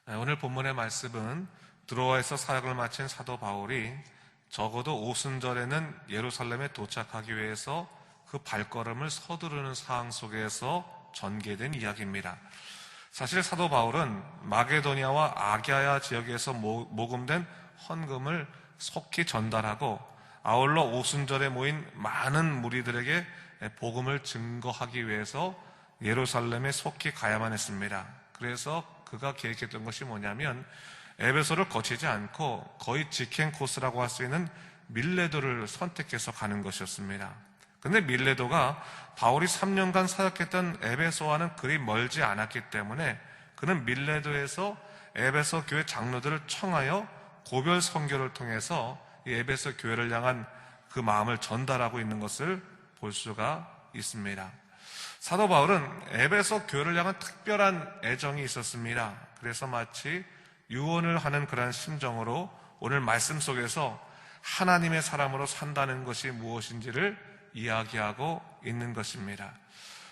오늘 본문의 말씀은 드로아에서 사역을 마친 사도 바울이 적어도 오순절에는 예루살렘에 도착하기 위해서 그 발걸음을 서두르는 상황 속에서 전개된 이야기입니다. 사실 사도 바울은 마게도니아와 아기아야 지역에서 모금된 헌금을 속히 전달하고 아울러 오순절에 모인 많은 무리들에게 복음을 증거하기 위해서 예루살렘에 속히 가야만 했습니다. 그래서 그가 계획했던 것이 뭐냐면 에베소를 거치지 않고 거의 직행 코스라고 할 수 있는 밀레도를 선택해서 가는 것이었습니다. 근데 밀레도가 바울이 3년간 사역했던 에베소와는 그리 멀지 않았기 때문에 그는 밀레도에서 에베소 교회 장로들을 청하여 고별 선교를 통해서 이 에베소 교회를 향한 그 마음을 전달하고 있는 것을 볼 수가 있습니다. 사도 바울은 에베소 교회를 향한 특별한 애정이 있었습니다. 그래서 마치 유언을 하는 그런 심정으로 오늘 말씀 속에서 하나님의 사람으로 산다는 것이 무엇인지를 이야기하고 있는 것입니다.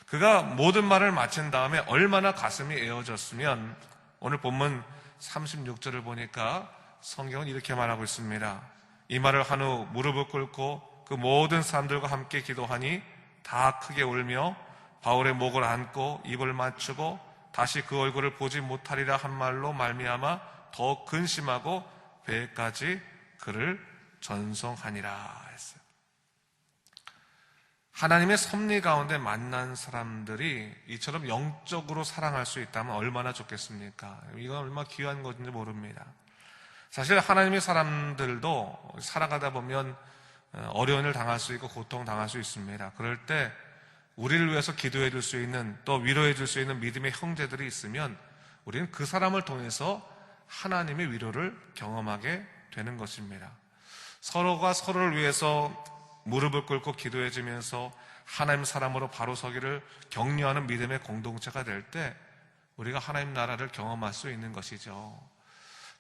그가 모든 말을 마친 다음에 얼마나 가슴이 에어졌으면 오늘 본문 36절을 보니까 성경은 이렇게 말하고 있습니다. 이 말을 한 후 무릎을 꿇고 그 모든 사람들과 함께 기도하니 다 크게 울며 바울의 목을 안고 입을 맞추고 다시 그 얼굴을 보지 못하리라 한 말로 말미암아 더 근심하고 배까지 그를 전송하니라 했어요. 하나님의 섭리 가운데 만난 사람들이 이처럼 영적으로 사랑할 수 있다면 얼마나 좋겠습니까? 이건 얼마나 귀한 것인지 모릅니다. 사실 하나님의 사람들도 살아가다 보면 어려운 일 당할 수 있고 고통 당할 수 있습니다. 그럴 때 우리를 위해서 기도해 줄 수 있는 또 위로해 줄 수 있는 믿음의 형제들이 있으면 우리는 그 사람을 통해서 하나님의 위로를 경험하게 되는 것입니다. 서로가 서로를 위해서 무릎을 꿇고 기도해 주면서 하나님 사람으로 바로 서기를 격려하는 믿음의 공동체가 될 때 우리가 하나님 나라를 경험할 수 있는 것이죠.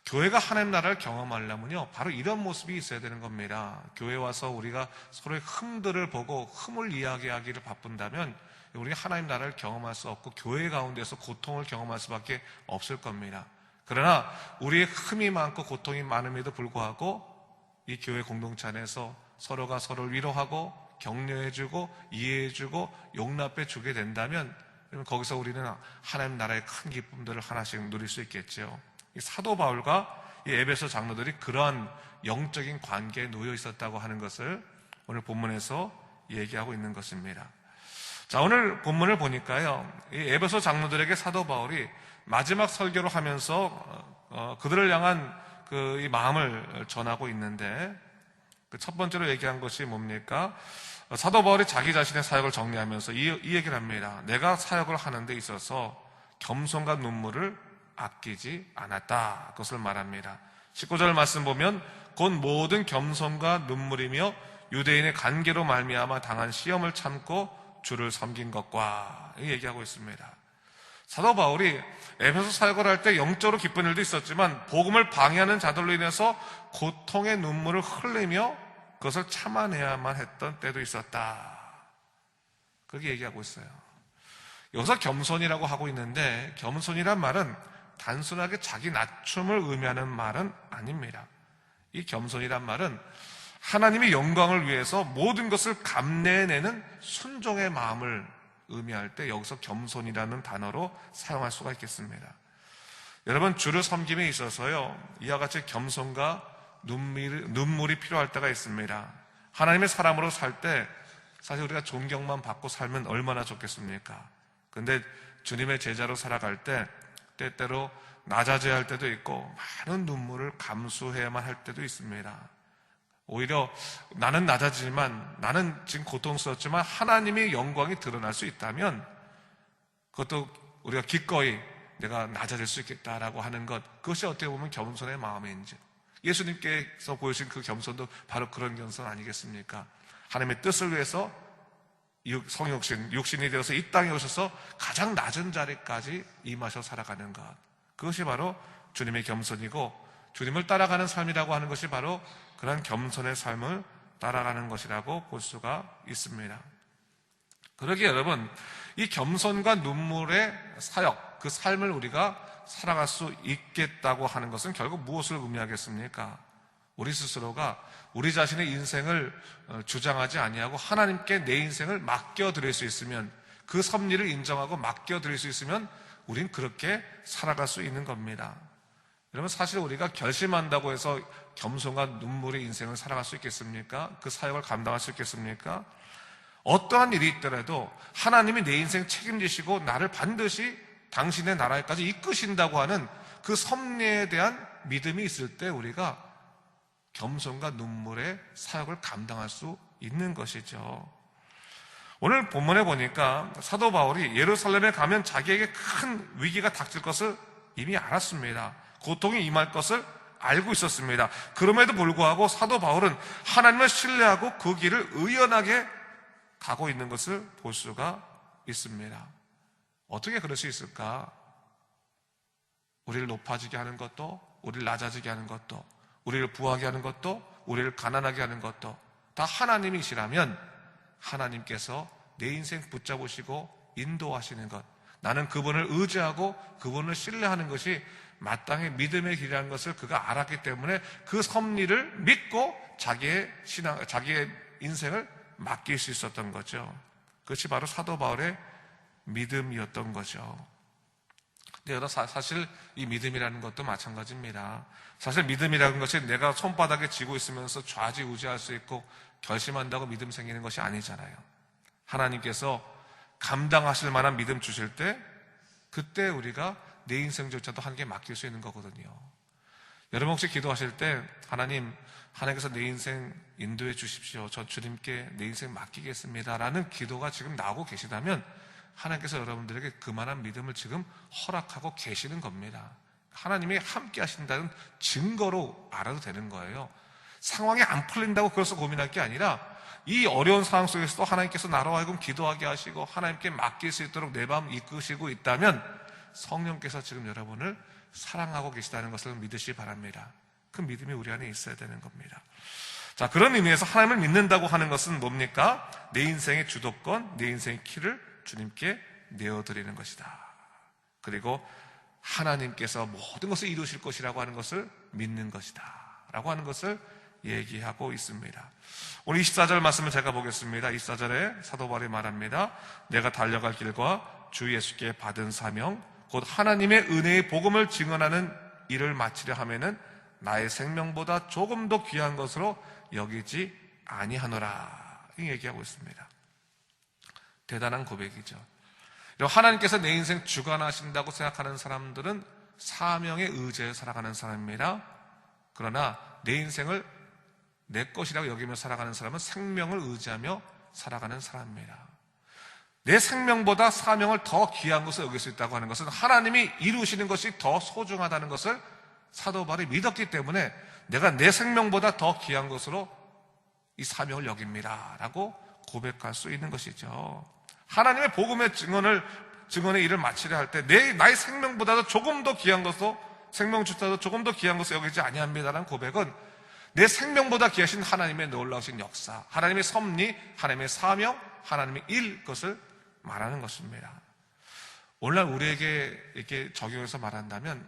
교회가 하나님 나라를 경험하려면요 바로 이런 모습이 있어야 되는 겁니다. 교회 와서 우리가 서로의 흠들을 보고 흠을 이야기하기를 바쁜다면 우리가 하나님 나라를 경험할 수 없고 교회 가운데서 고통을 경험할 수밖에 없을 겁니다. 그러나 우리의 흠이 많고 고통이 많음에도 불구하고 이 교회 공동체 안에서 서로가 서로를 위로하고 격려해주고 이해해주고 용납해주게 된다면 거기서 우리는 하나님 나라의 큰 기쁨들을 하나씩 누릴 수 있겠죠. 이 사도 바울과 이 에베소 장로들이 그러한 영적인 관계에 놓여 있었다고 하는 것을 오늘 본문에서 얘기하고 있는 것입니다. 자, 오늘 본문을 보니까요, 이 에베소 장로들에게 사도 바울이 마지막 설교를 하면서 그들을 향한 이 마음을 전하고 있는데 그 첫 번째로 얘기한 것이 뭡니까? 사도 바울이 자기 자신의 사역을 정리하면서 이 얘기를 합니다. 내가 사역을 하는 데 있어서 겸손과 눈물을 아끼지 않았다. 그것을 말합니다. 19절 말씀 보면 곧 모든 겸손과 눈물이며 유대인의 관계로 말미암아 당한 시험을 참고 주를 섬긴 것과 얘기하고 있습니다. 사도 바울이 에베소 사역을 할 때 영적으로 기쁜 일도 있었지만 복음을 방해하는 자들로 인해서 고통의 눈물을 흘리며 그것을 참아내야만 했던 때도 있었다. 그렇게 얘기하고 있어요. 여기서 겸손이라고 하고 있는데 겸손이란 말은 단순하게 자기 낮춤을 의미하는 말은 아닙니다. 이 겸손이란 말은 하나님의 영광을 위해서 모든 것을 감내내는 순종의 마음을 의미할 때 여기서 겸손이라는 단어로 사용할 수가 있겠습니다. 여러분, 주를 섬김에 있어서요 이와 같이 겸손과 눈물이 필요할 때가 있습니다. 하나님의 사람으로 살 때 사실 우리가 존경만 받고 살면 얼마나 좋겠습니까? 근데 주님의 제자로 살아갈 때 때때로 낮아져야 할 때도 있고 많은 눈물을 감수해야만 할 때도 있습니다. 오히려 나는 낮아지지만 나는 지금 고통스럽지만 하나님의 영광이 드러날 수 있다면 그것도 우리가 기꺼이 내가 낮아질 수 있겠다라고 하는 것, 그것이 어떻게 보면 겸손의 마음인지, 예수님께서 보여주신 그 겸손도 바로 그런 겸손 아니겠습니까? 하나님의 뜻을 위해서 육신이 되어서 이 땅에 오셔서 가장 낮은 자리까지 임하셔 살아가는 것, 그것이 바로 주님의 겸손이고 주님을 따라가는 삶이라고 하는 것이 바로 그런 겸손의 삶을 따라가는 것이라고 볼 수가 있습니다. 그러기에 여러분, 이 겸손과 눈물의 사역, 그 삶을 우리가 살아갈 수 있겠다고 하는 것은 결국 무엇을 의미하겠습니까? 우리 스스로가 우리 자신의 인생을 주장하지 아니하고 하나님께 내 인생을 맡겨드릴 수 있으면, 그 섭리를 인정하고 맡겨드릴 수 있으면 우린 그렇게 살아갈 수 있는 겁니다. 여러분, 사실 우리가 결심한다고 해서 겸손과 눈물의 인생을 살아갈 수 있겠습니까? 그 사역을 감당할 수 있겠습니까? 어떠한 일이 있더라도 하나님이 내 인생 책임지시고 나를 반드시 당신의 나라에까지 이끄신다고 하는 그 섭리에 대한 믿음이 있을 때 우리가 겸손과 눈물의 사역을 감당할 수 있는 것이죠. 오늘 본문에 보니까 사도 바울이 예루살렘에 가면 자기에게 큰 위기가 닥칠 것을 이미 알았습니다. 고통이 임할 것을 알고 있었습니다. 그럼에도 불구하고 사도 바울은 하나님을 신뢰하고 그 길을 의연하게 가고 있는 것을 볼 수가 있습니다. 어떻게 그럴 수 있을까? 우리를 높아지게 하는 것도, 우리를 낮아지게 하는 것도, 우리를 부하게 하는 것도, 우리를 가난하게 하는 것도 다 하나님이시라면 하나님께서 내 인생 붙잡으시고 인도하시는 것, 나는 그분을 의지하고 그분을 신뢰하는 것이 마땅히 믿음의 길이라는 것을 그가 알았기 때문에 그 섭리를 믿고 자기의 인생을 맡길 수 있었던 거죠. 그것이 바로 사도 바울의 믿음이었던 거죠. 근데 여러분, 사실 이 믿음이라는 것도 마찬가지입니다. 사실 믿음이라는 것이 내가 손바닥에 쥐고 있으면서 좌지우지할 수 있고 결심한다고 믿음 생기는 것이 아니잖아요. 하나님께서 감당하실 만한 믿음 주실 때, 그때 우리가 내 인생조차도 하나님께 맡길 수 있는 거거든요. 여러분, 혹시 기도하실 때 하나님께서 내 인생 인도해 주십시오, 저 주님께 내 인생 맡기겠습니다 라는 기도가 지금 나오고 계시다면 하나님께서 여러분들에게 그만한 믿음을 지금 허락하고 계시는 겁니다. 하나님이 함께 하신다는 증거로 알아도 되는 거예요. 상황이 안 풀린다고 그래서 고민할 게 아니라 이 어려운 상황 속에서도 하나님께서 나로 하여금 기도하게 하시고 하나님께 맡길 수 있도록 내 마음 이끄시고 있다면 성령께서 지금 여러분을 사랑하고 계시다는 것을 믿으시기 바랍니다. 그 믿음이 우리 안에 있어야 되는 겁니다. 자, 그런 의미에서 하나님을 믿는다고 하는 것은 뭡니까? 내 인생의 주도권, 내 인생의 키를 주님께 내어드리는 것이다. 그리고 하나님께서 모든 것을 이루실 것이라고 하는 것을 믿는 것이다 라고 하는 것을 얘기하고 있습니다. 오늘 24절 말씀을 제가 보겠습니다. 24절에 사도 바울이 말합니다. 내가 달려갈 길과 주 예수께 받은 사명, 곧 하나님의 은혜의 복음을 증언하는 일을 마치려 하면은 나의 생명보다 조금 더 귀한 것으로 여기지 아니하노라, 이 얘기하고 있습니다. 대단한 고백이죠. 하나님께서 내 인생 주관하신다고 생각하는 사람들은 사명에 의지해 살아가는 사람입니다. 그러나 내 인생을 내 것이라고 여기며 살아가는 사람은 생명을 의지하며 살아가는 사람입니다. 내 생명보다 사명을 더 귀한 것을 여길 수 있다고 하는 것은 하나님이 이루시는 것이 더 소중하다는 것을 사도 바울이 믿었기 때문에 내가 내 생명보다 더 귀한 것으로 이 사명을 여깁니다 라고 고백할 수 있는 것이죠. 하나님의 복음의 증언의 일을 마치려 할 때 나의 생명보다도 조금 더 귀한 것으로, 생명조차도 조금 더 귀한 것을 여기지 아니합니다라는 고백은 내 생명보다 귀하신 하나님의 놀라우신 역사, 하나님의 섭리, 하나님의 사명, 하나님의 일, 것을 말하는 것입니다. 오늘날 우리에게 이렇게 적용해서 말한다면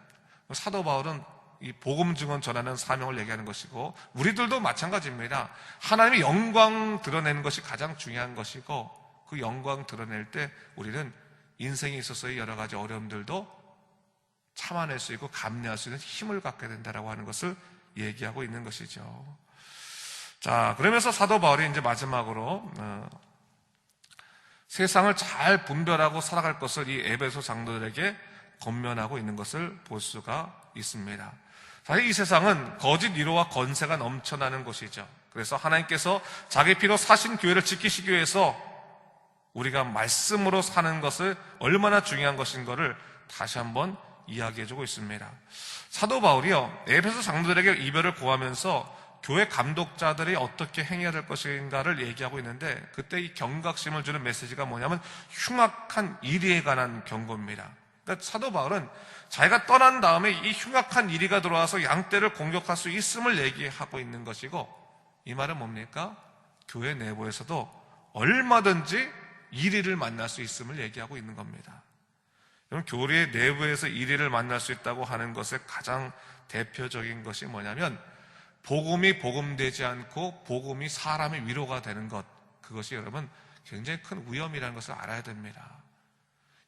사도 바울은 이 복음 증언 전하는 사명을 얘기하는 것이고 우리들도 마찬가지입니다. 하나님의 영광 드러내는 것이 가장 중요한 것이고 그 영광 드러낼 때 우리는 인생에 있어서의 여러 가지 어려움들도 참아낼 수 있고 감내할 수 있는 힘을 갖게 된다라고 하는 것을 얘기하고 있는 것이죠. 자, 그러면서 사도 바울이 이제 마지막으로 세상을 잘 분별하고 살아갈 것을 이 에베소 장로들에게 권면하고 있는 것을 볼 수가 있습니다. 사실 이 세상은 거짓 위로와 건세가 넘쳐나는 곳이죠. 그래서 하나님께서 자기 피로 사신 교회를 지키시기 위해서 우리가 말씀으로 사는 것을 얼마나 중요한 것인 것을 다시 한번 이야기해주고 있습니다. 사도 바울이요, 에베소 장로들에게 이별을 고하면서 교회 감독자들이 어떻게 행해야 될 것인가를 얘기하고 있는데 그때 이 경각심을 주는 메시지가 뭐냐면 흉악한 이리에 관한 경고입니다. 그러니까 사도 바울은 자기가 떠난 다음에 이 흉악한 이리가 들어와서 양떼를 공격할 수 있음을 얘기하고 있는 것이고, 이 말은 뭡니까? 교회 내부에서도 얼마든지 일위를 만날 수 있음을 얘기하고 있는 겁니다. 여러분, 교회 내부에서 일위를 만날 수 있다고 하는 것의 가장 대표적인 것이 뭐냐면 복음이 복음되지 않고 복음이 사람의 위로가 되는 것, 그것이 여러분 굉장히 큰 위험이라는 것을 알아야 됩니다.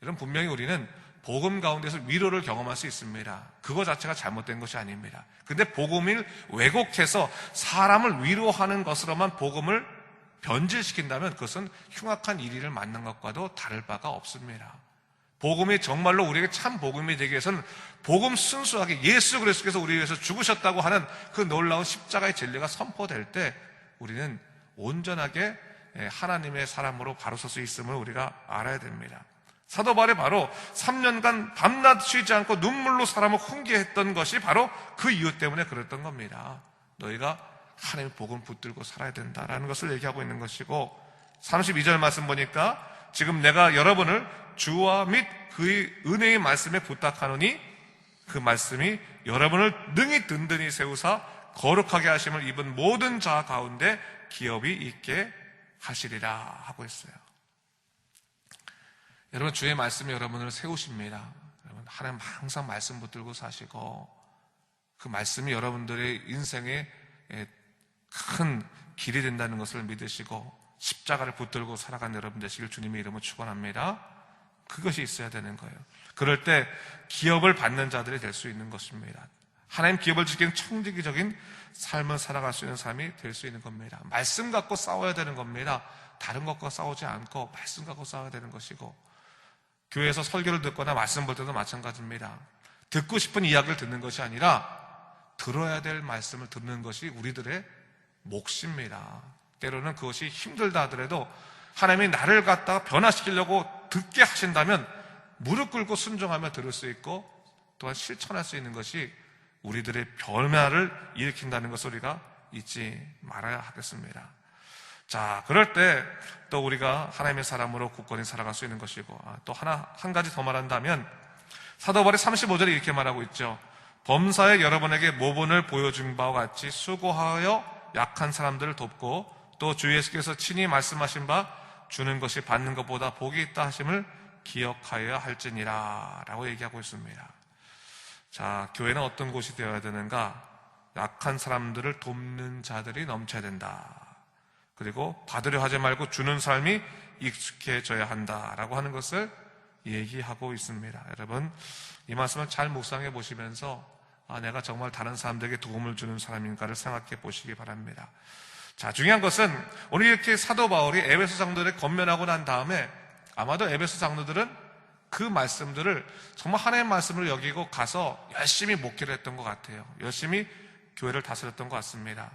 여러분, 분명히 우리는 복음 가운데서 위로를 경험할 수 있습니다. 그거 자체가 잘못된 것이 아닙니다. 근데 복음을 왜곡해서 사람을 위로하는 것으로만 복음을 변질시킨다면 그것은 흉악한 일위를 만난 것과도 다를 바가 없습니다. 복음이 정말로 우리에게 참 복음이 되기 위해서는 복음 순수하게 예수 그리스도께서 우리 위해서 죽으셨다고 하는 그 놀라운 십자가의 진리가 선포될 때 우리는 온전하게 하나님의 사람으로 바로 설 수 있음을 우리가 알아야 됩니다. 사도 바울이 바로 3년간 밤낮 쉬지 않고 눈물로 사람을 훈계했던 것이 바로 그 이유 때문에 그랬던 겁니다. 너희가 하나님의 복음 붙들고 살아야 된다라는 것을 얘기하고 있는 것이고, 32절 말씀 보니까 지금 내가 여러분을 주와 및 그의 은혜의 말씀에 부탁하노니 그 말씀이 여러분을 능히 든든히 세우사 거룩하게 하심을 입은 모든 자 가운데 기업이 있게 하시리라 하고 있어요. 여러분, 주의 말씀이 여러분을 세우십니다. 여러분, 하나님 항상 말씀 붙들고 사시고 그 말씀이 여러분들의 인생에 큰 길이 된다는 것을 믿으시고 십자가를 붙들고 살아가는 여러분 되시길 주님의 이름으로 축원합니다. 그것이 있어야 되는 거예요. 그럴 때 기업을 받는 자들이 될 수 있는 것입니다. 하나님 기업을 지키는 청지기적인 삶을 살아갈 수 있는 삶이 될 수 있는 겁니다. 말씀 갖고 싸워야 되는 겁니다. 다른 것과 싸우지 않고 말씀 갖고 싸워야 되는 것이고, 교회에서 설교를 듣거나 말씀 볼 때도 마찬가지입니다. 듣고 싶은 이야기를 듣는 것이 아니라 들어야 될 말씀을 듣는 것이 우리들의 몫입니다. 때로는 그것이 힘들다 하더라도 하나님이 나를 갖다가 변화시키려고 듣게 하신다면 무릎 꿇고 순종하며 들을 수 있고 또한 실천할 수 있는 것이 우리들의 변화를 일으킨다는 것을 우리가 잊지 말아야 하겠습니다. 자, 그럴 때 또 우리가 하나님의 사람으로 굳건히 살아갈 수 있는 것이고, 또 한 가지 더 말한다면 사도 바울이 35절에 이렇게 말하고 있죠. 범사에 여러분에게 모본을 보여준 바와 같이 수고하여 약한 사람들을 돕고 또 주 예수께서 친히 말씀하신 바 주는 것이 받는 것보다 복이 있다 하심을 기억하여야 할지니라 라고 얘기하고 있습니다. 자, 교회는 어떤 곳이 되어야 되는가? 약한 사람들을 돕는 자들이 넘쳐야 된다. 그리고 받으려 하지 말고 주는 삶이 익숙해져야 한다라고 하는 것을 얘기하고 있습니다. 여러분, 이 말씀을 잘 묵상해 보시면서 내가 정말 다른 사람들에게 도움을 주는 사람인가를 생각해 보시기 바랍니다. 자, 중요한 것은 오늘 이렇게 사도 바울이 에베소 장로들에 권면하고 난 다음에 아마도 에베소 장로들은 그 말씀들을 정말 하나님의 말씀을 여기고 가서 열심히 목회를 했던 것 같아요. 열심히 교회를 다스렸던 것 같습니다.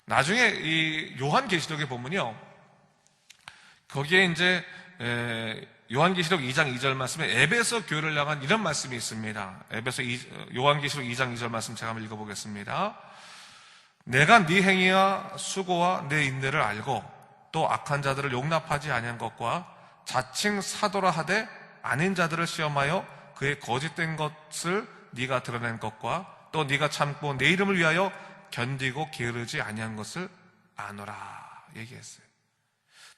나중에 이 요한계시록에 보면요, 거기에 이제 요한계시록 2장 2절 말씀에 에베소 교회를 향한 이런 말씀이 있습니다. 요한계시록 2장 2절 말씀 제가 한번 읽어보겠습니다. 내가 네 행위와 수고와 내 인내를 알고 또 악한 자들을 용납하지 아니한 것과 자칭 사도라 하되 아닌 자들을 시험하여 그의 거짓된 것을 네가 드러낸 것과 또 네가 참고 내 이름을 위하여 견디고 게으르지 아니한 것을 아노라 얘기했어요.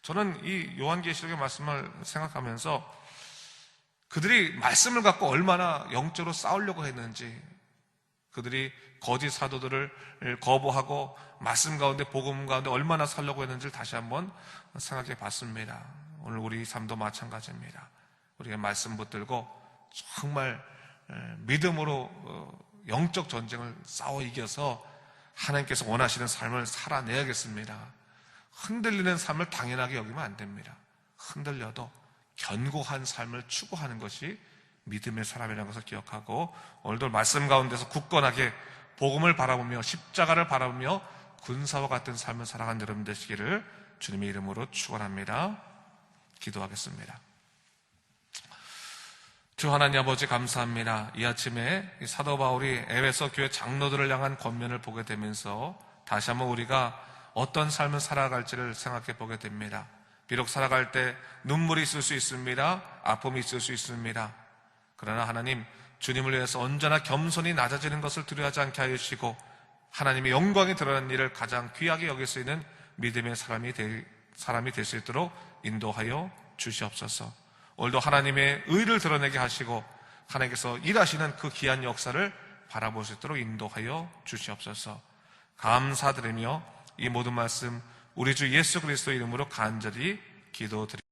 저는 이 요한계시록의 말씀을 생각하면서 그들이 말씀을 갖고 얼마나 영적으로 싸우려고 했는지, 그들이 거짓 사도들을 거부하고 말씀 가운데 복음 가운데 얼마나 살려고 했는지를 다시 한번 생각해 봤습니다. 오늘 우리 삶도 마찬가지입니다. 우리가 말씀 붙들고 정말 믿음으로 영적 전쟁을 싸워 이겨서 하나님께서 원하시는 삶을 살아내야겠습니다. 흔들리는 삶을 당연하게 여기면 안 됩니다. 흔들려도 견고한 삶을 추구하는 것이 믿음의 사람이라는 것을 기억하고 오늘도 말씀 가운데서 굳건하게 복음을 바라보며 십자가를 바라보며 군사와 같은 삶을 살아가는 여러분 되시기를 주님의 이름으로 축원합니다. 기도하겠습니다. 주 하나님 아버지 감사합니다. 이 아침에 사도 바울이 에베소 교회 장로들을 향한 권면을 보게 되면서 다시 한번 우리가 어떤 삶을 살아갈지를 생각해 보게 됩니다. 비록 살아갈 때 눈물이 있을 수 있습니다. 아픔이 있을 수 있습니다. 그러나 하나님, 주님을 위해서 언제나 겸손히 낮아지는 것을 두려워하지 않게 하여 주시고 하나님의 영광이 드러나는 일을 가장 귀하게 여길 수 있는 믿음의 사람이 될 수 있도록 인도하여 주시옵소서. 오늘도 하나님의 의를 드러내게 하시고 하나님께서 일하시는 그 귀한 역사를 바라볼 수 있도록 인도하여 주시옵소서. 감사드리며 이 모든 말씀 우리 주 예수 그리스도 이름으로 간절히 기도드립니다.